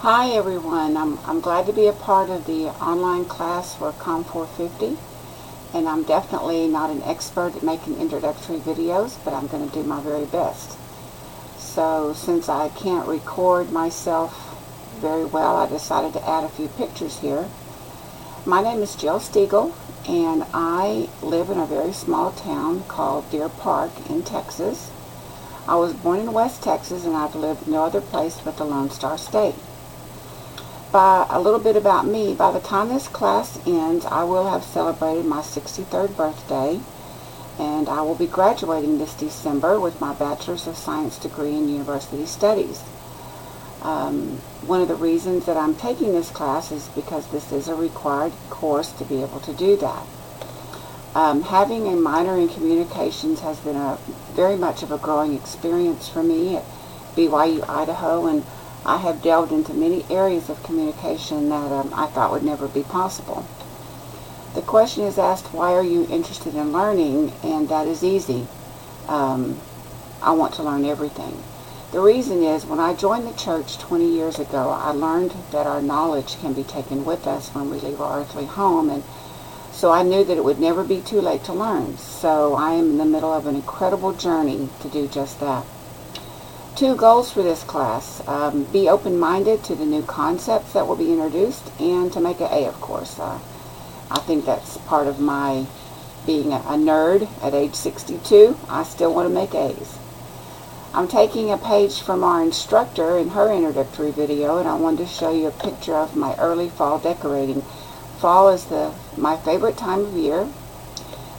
Hi everyone, I'm glad to be a part of the online class for Comm 450, and I'm definitely not an expert at making introductory videos, but I'm going to do my very best. So since I can't record myself very well, I decided to add a few pictures here. My name is Jill Stiegel, and I live in a very small town called Deer Park in Texas. I was born in West Texas, and I've lived no other place but the Lone Star State. By a little bit about me, by the time this class ends, I will have celebrated my 63rd birthday, and I will be graduating this December with my Bachelor's of Science degree in University Studies. One of the reasons that I'm taking this class is because this is a required course to be able to do that. Having a minor in communications has been very much of a growing experience for me at BYU, Idaho, and I have delved into many areas of communication that I thought would never be possible. The question is asked, why are you interested in learning? And that is easy. I want to learn everything. The reason is, when I joined the church 20 years ago, I learned that our knowledge can be taken with us when we leave our earthly home, and so I knew that it would never be too late to learn. So I am in the middle of an incredible journey to do just that. Two goals for this class: be open-minded to the new concepts that will be introduced, and to make an A, of course. I think that's part of my being a nerd at age 62. I still want to make A's. I'm taking a page from our instructor in her introductory video, and I wanted to show you a picture of my early fall decorating. Fall is my favorite time of year,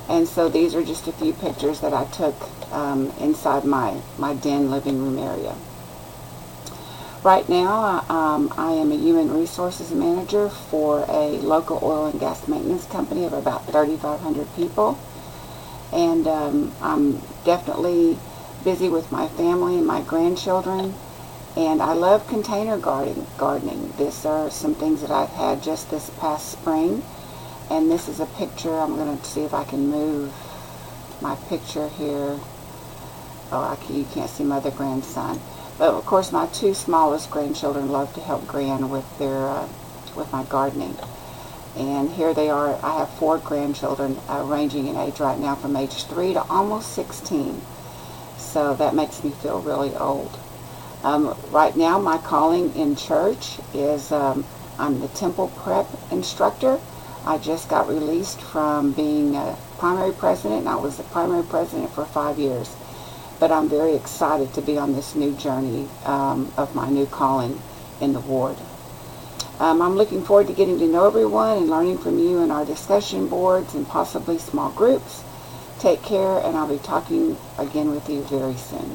and so these are just a few pictures that I took inside my den living room area. Right now, I am a human resources manager for a local oil and gas maintenance company of about 3,500 people, and I'm definitely busy with my family and my grandchildren, and I love container gardening. These are some things that I've had just this past spring, and this is a picture. I'm going to see if I can move my picture here. Oh, you can't see my other grandson. But of course, my two smallest grandchildren love to help Gran with my gardening. And here they are. I have 4 grandchildren ranging in age right now from age 3 to almost 16. So that makes me feel really old. Right now, my calling in church is I'm the temple prep instructor. I just got released from being a primary president, and I was the primary president for 5 years. But I'm very excited to be on this new journey of my new calling in the ward. I'm looking forward to getting to know everyone and learning from you in our discussion boards and possibly small groups. Take care, and I'll be talking again with you very soon.